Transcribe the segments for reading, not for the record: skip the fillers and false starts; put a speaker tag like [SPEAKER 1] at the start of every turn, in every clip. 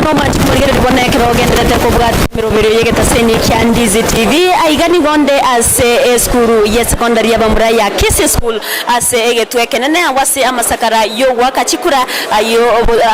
[SPEAKER 1] no manchi murigere dibona kerogendete ko bwa mirobero yegeta seni Gusii TV aigani gonde ase skuru ye secondary abamura ya Kisii school ase egetwekenene awase amasakara yo wakachikura ayo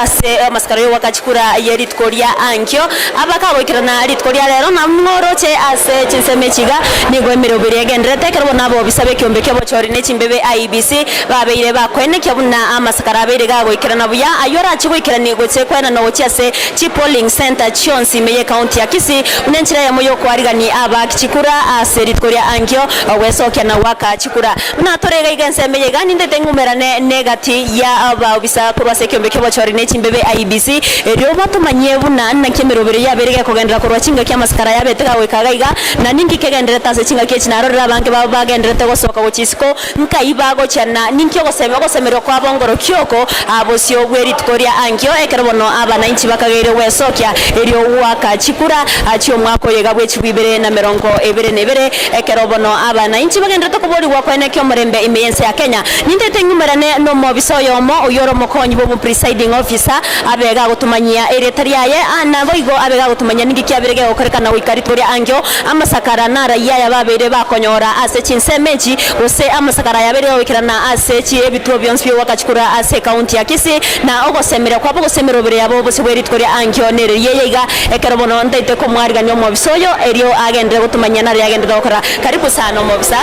[SPEAKER 1] ase amasakara yo wakachikura yeritkoria ankyo abakabokirana ritkoria rero namworoche ase chinsemechiga nigwe mirobero yegendete kerobona abo bisabe kyombe Obochori ne chimbebe IBC babeire bakwene kyabuna amasakara abere gabokirana buya ayora chigwikirana igotse kwena no chiase chi polling center chonsi meye county ya Kisii unenchira ya moyo kwarigani aba kichikura aseritkoria ankyo wesoke na waka chikura na torega igense meye gani ndete ngumerane negati ya aba bisa kurwase kyombe Obochori ne chimbebe IBC ryo batumanye buna na kemerobere yaberege kugendera kurwa chinga kya maskara yabetega wekagaiga na ningi kegendera tase chinga kye chinarorera banke baba bagendera tegosoka gochisiko nkaibago cyana ninkyo gosemero kwa bongoro kyoko abosyo gweritkoria ankyo ekerobono abana inchi bakagere wesokya eryo waka chikura achyo mwako yega bwechibibere na merongo ebere nebere ekerobono abana inchi bagenda tokobori wakwene kyo murembe imeyense ya Kenya nindete ngumerane no mobisoyo mo uyoro mokonyi bo presiding officer abega gutumanyia eretariaye anaboigo abega gutumanya ningi kyabirege okerekana wikaritkoria ankyo amasakara nara yaya babere bakonyora ase chinsemechi ose amasakara yabere wikirana ase chi ebituo byonsi wakachikura ase county ya Kisii na ogosemera kwa bogosemero bere yabo bose bweritkoria ankyo nere yeyega ekerobono ndete ko mwariganya mu bisoyo eryo agendere gutumanya nari agendere gukora karibu sana mu bisa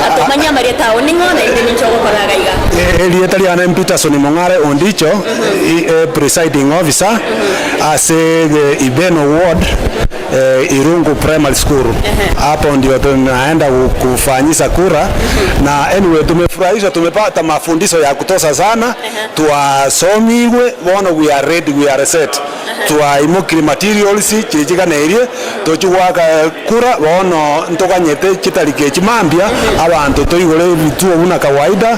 [SPEAKER 1] atumanya mareta oningone indi ncho gukora gaiga
[SPEAKER 2] Elieta liana Peterson Mongare ondicho presiding officer ase the Ibeno ward Irungu primary school hapo ndio tunaenda kufanyisa kura na anyway tumefurahisha tumepata mafundisho ya kutosha sana tuwasomiwe bono we are ready we are set tuwaimukiri materials chichika nerie tochwaka kura bono ntokanyete chitarike chimambia abantu toigole bituo una kawaida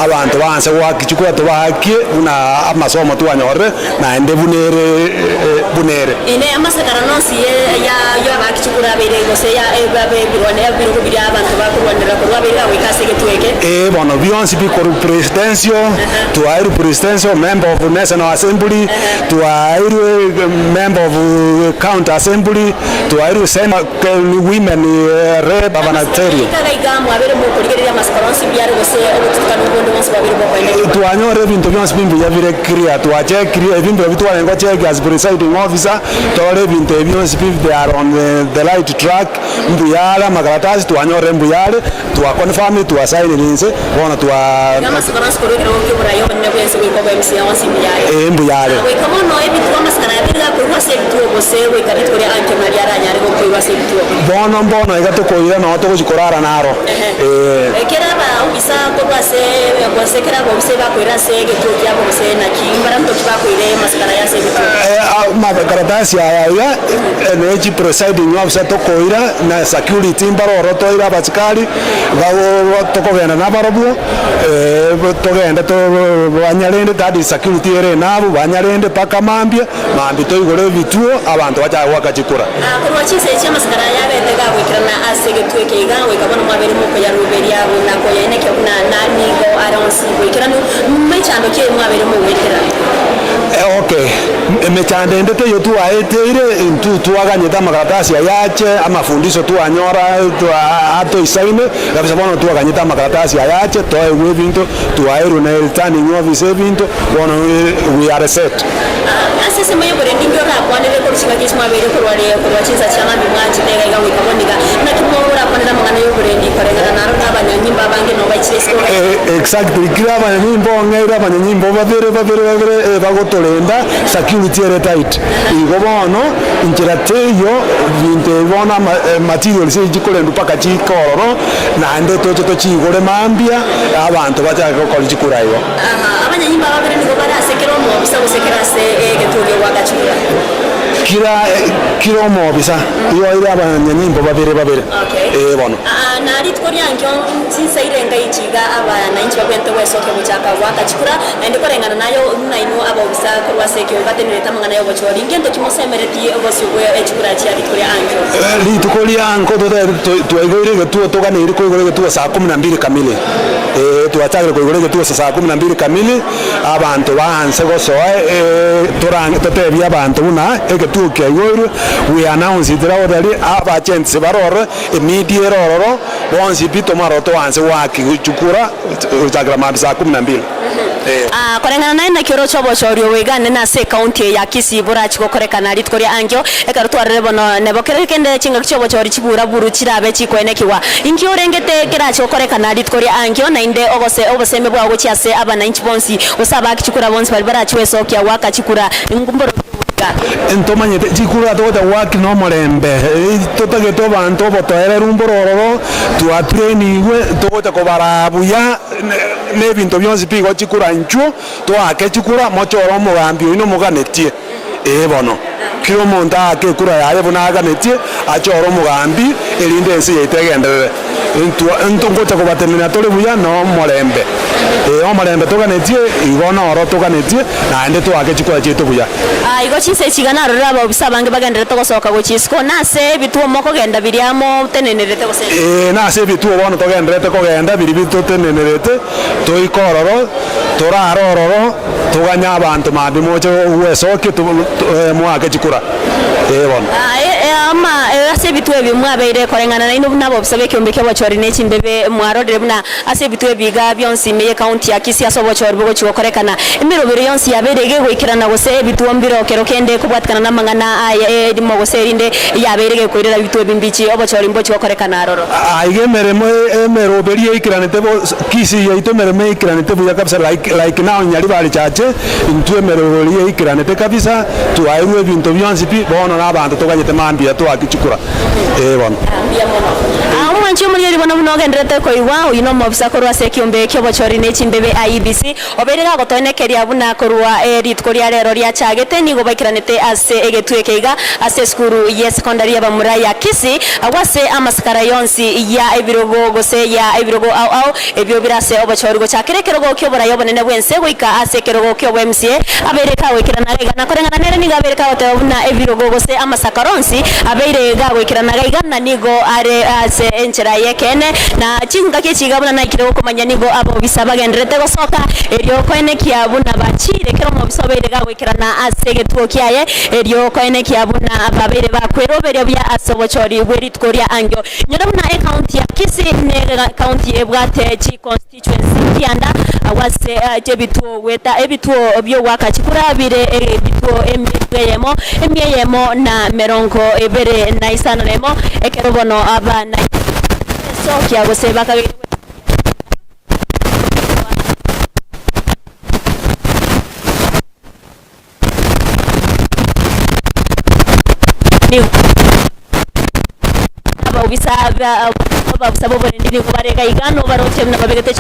[SPEAKER 2] abantu banse wakichukua tobakie una amasomo tuanyore na ende bunere
[SPEAKER 1] ine amasakara nonsi ya bakichukura bere gose ya babe birone birugo bya abantu bakurwanira ko babere wikase getweke
[SPEAKER 2] bono bionsi bi presidential tuairu presidential member of national assembly tuairu member of county assembly tuairu senate women rep abanateri
[SPEAKER 1] kagaigamu abere mu kurigerera masakaronsi byari gose obutukana ubundi bonse babere bokwene
[SPEAKER 2] tuanyore bintu byonsi bimbu yabire clear tuache clear bintu bitwara ngo check as presiding officer tore bintu byonsi they are on the right track mbuyala makaratasi tuanyore mbuyale tuwa confirm tuwa sign linse bona tuwa
[SPEAKER 1] masakaronsi kurigero kiburayo ne bwense ko BMC onsi mbuyale
[SPEAKER 2] mbuyale
[SPEAKER 1] we kama no ebitu maskara yabira ko rwase bituo gose we karitore anke mari aranyare ko kwibase bituo
[SPEAKER 2] bono igatokoira no to kujikorara naro
[SPEAKER 1] keraba ubisa ko rwase gose keraba ubise bakwira se gitu kyabo gose na kimbara mto kibakwire maskara yase bituo
[SPEAKER 2] makaratasi aya energy presiding officer tokoira na security mbaroro toira batsikali gawo tokogenda nabarobu togenda to banyalende tadi security ere nabo banyalende paka mambia toigore bituo abantu bacha wakachikura
[SPEAKER 1] ko wachise che maskara yabende gawo ikirana asege tweke gawo ikabona mwabere muko ya ruberi yabo nako yene ke kuna nani go aronsi go ikirana mechando ke mwabere mu wekera
[SPEAKER 2] okay mechande ndete yo tuaeteire tuaganyeta makaratasi yache amafundisho tuanyora ato isaine kabisa bono tuaganyeta makaratasi yache toe webinto tuairu na returning office binto bono we are set
[SPEAKER 1] asese mayo bore ndingo rapwanele ko rushinga kisma bere ko wale ko wachiza chama bimwachi nega gawe kaboniga na kimora kwanela mangana yo bore ndi korega na ro abanyanyimba bange no bachisesko
[SPEAKER 2] exactly kila abanyanyimba ngeira abanyanyimba babere bagotolenda security ere tight igo bono injira teyo binte bona materials ejikole ndupaka chikororo na ndo tocho tochigore mambia abantu bacha ko chikurayo
[SPEAKER 1] abanyanyimba babere ndiko barasekero mo bisa gusekera se getuge wagachura
[SPEAKER 2] kilo mo bisa iyo ira abanyanyimba babere bono
[SPEAKER 1] na ritkoria ankyo sinsa irenga ichiga abana inchi bakwente wesoke muchaka wakachura ndiko rengana nayo naino abobisa kurwaseke batenere tamangana yo Obochori ngendo kimosemereti obosubwe echukura chi ritkoria ankyo
[SPEAKER 2] ritkoria anko tuegore getuo togane iriko igore getuo saa 12 kamili tuachagire kuigore getuo saa 12 kamili abantu baanse gosoa totebia abantu buna egetuo kia igoro we announce it already abagents baroro media rororo bonsi bito maroto wanse waki chukura utagra mabisa 12
[SPEAKER 1] korengana na kiro Obochori wegane na se county ya Kisii burachi gokorekana ritkoria angyo ekarutwarire bono nebokerekende chinga Obochori chibura buru chirabe chikwenekiwa inkyo urengete kirachi gokorekana ritkoria angyo na inde oboseme bwa gochiase abana inchibonsi osaba kichukura bonsi barachi wesokia waka chikura ngumboro
[SPEAKER 2] entomanyete chikura tote waki no morembe totageto bantu botoere rumbororo tu atreni we tote kobarabuya nebinto byonsi pigo chikura nchuo to ake chikura mochoro mugambi ino muganetie bono kiro monta ake kura yaye bona aganetie achoro mugambi elinde ensi yetegenderere entongocha kobatenena tole buya no morembe omorembe toganetie igona oro toganetie na ende to ake chikura cheto buya
[SPEAKER 1] igo chise chigana rora abo bisabange bagendere togosoka gochisko nase bituo moko genda biriamo tenenerete gose
[SPEAKER 2] nase bituo bono togenderete kogenda biri bito tenenerete toikororo torarororo toganya abantu mabi moche wesoke mwake chikura bono
[SPEAKER 1] ama ase bitwe bimwabeire korengana na ino nabo bisabe kyombeke Obochori ne chimbebe mwarode buna ase bitwe biga byonsi meye county ya Kisii aso Obochori bogo chikokorekana imirobero yonsi yaberege gwikirana gose bitwo mbiro kerokende kubwatikana na mangana dimo gose rinde yaberege kwirira bitwe bimbichi Obochori mbo chikokorekana aroro
[SPEAKER 2] aigemeremo emeroberi ikiranete bo Kisii yaito mereme ikiranete buya kabisa like now nyali bali chache intwe meroberi ikiranete kabisa tu airwe binto byonsi pi bono na abantu toganyete mambia to akichukura bono mwanchi muri bono buno gendrete ko iwa uino mobisa korwa se kiombe Obochori ne chimbebe IEBC oberega gotonekeria buna korwa ritkoria rero ria chagete nigo bakiranete ase egetwekeiga ase skuru ye secondary ya bamura ya Kisii awase amaskara yonsi ya ebirogo gose ya ebirogo au ebyo birase Obochori go chakerekero go kyobora yobonene bwense goika ase kerogo kyo MCA abereka wekirana rega na korengana nere niga abereka otebuna ebirogo gose amasakaronsi abeire gwikirana gaigana nigo are ase enchera yekene na chinga kechigabuna na ikiro komanya nigo abo bisaba gendrete gosoka eryo kwene kiabuna bachire kero mo bisobeire gwikirana ase getuo kiaye eryo kwene kiabuna ababeire bakweroberya bya ase Obochori bweritkoria angyo nyirabuna county ya Kisii ne county ebwate chi constituency kianda awase jebituo weta ebituo byo wakachikura ebituo emiyemo na merongo ebere na isano nemo ekerobono abana sokia gose bakabiri ababisaba borendi kubarega igano baroche na babegete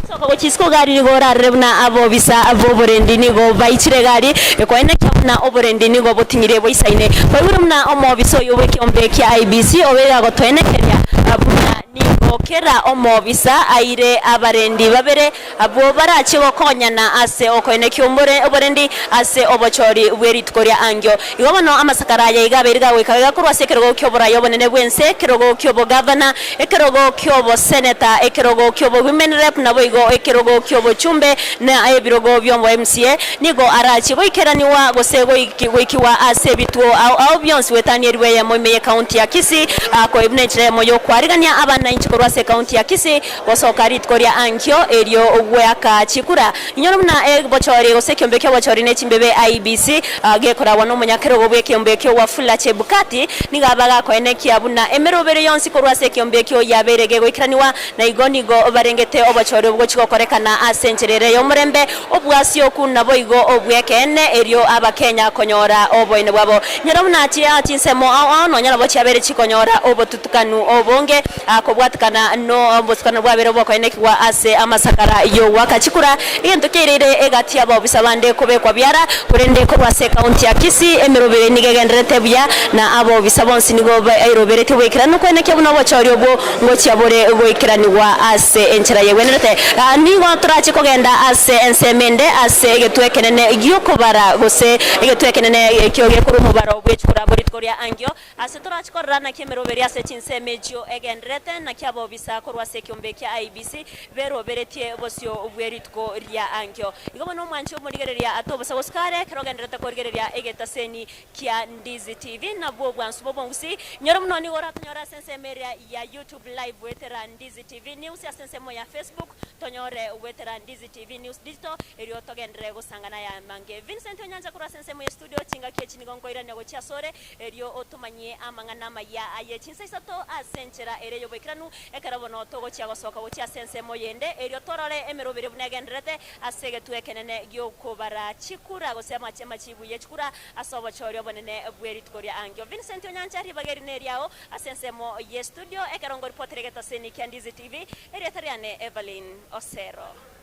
[SPEAKER 2] soko chisko gari ni gora rebna abo bisa abo borendi ni go baichire gari ko ene kyamna oborendi ni go botingire boisaine ko burumna omo biso yobeki ombeki IEBC obera go toene kenya abuna ni okera omo bisa aire abarendi babere abo barachi gokonyana ase okoene kyombore oborendi ase Obochori bweritkoria angyo igobono amasakara ya igaberiga wekaga kurwa sekerogo kyobora yobonene bwense kerogo kyobo governor ekerogo kyobo senator ekerogo kyobo women rep nabo igo ekerogo kyobo chumbe na ebirogo byombo MCA nigo arachi boikeraniwa gosego ikiwa ase bituo au byonsi wetanirwe ya moime county ya Kisii ko ibnechre moyo kwarigania abana inchikorwa se county ya Kisii gosokarit koria ankyo eryo ogweka chikura inyorumna Obochori gosekyombeke Obochori ne chimbebe IEBC gekora wano munyakerogo bwekyombeke wa fulla chebukati nigabaga ko eneki abuna emerobere yonsi korwa se kyombeke yaberege gwikiraniwa na igonigo barengete Obochori ubwo chikokorekana asencherere yo murembe obwasio kunabo igo obwekene eryo abakenya konyora oboine bwabo nyarumna ati nsemo no nyarabo cyabere chikonyora obotutukanu obonge akobwatikana no obotukanu bwabere bwako eneki wa ase amasakara yo wakachikura yento kerere egati abo bisabande kubekwa byara kurende korwa se county ya Kisii emerobere nigegendrete bya na abo bisabonsi nigo airobere tibwekirana ko eneki buno Obochori obwo ngo cyabore bwekiraniwa ase enchera yewenete nigo turachi kogenda ase ensemende ase getwekenene gyokobara gose getwekenene kyoge kuru mubara obwechukura boritkoria angyo ase turachi korana kemerobere ase chinsemejio egendrete na kyabo
[SPEAKER 1] abo bisa korwa sekyombe kya IBC bero beretie bosyo obweritko ria angyo igobo no mwancho murigereria atobosa Oscar kerogenderete korgereria egetaseni kya Ndizi TV na bwogwansu bobongusi nyoro mnoni ora tonyora sensemeria ya YouTube live wetera Ndizi TV news ya sensemo ya Facebook tonyore wetera Ndizi TV news digital erio togendere gusangana ya mange Vincent Onyanja kura sensemo ya studio chinga kechini gonkoira nego cha sore erio otumanye amangana maya aye chinsaito asenchera ere yobekranu ekarabono togo cha gosoka gocha sensemo yende erio torore emerobere bunagenderete asege tuekenene gyokobara chikura gosema chema chibu yechikura Obochori obonene bweritkoria angyo Vincent Onyanja ribageri yao asensemo ye studio ekarongo reporter geta seni kya Ndizi TV eriatariane Evelyn Osero.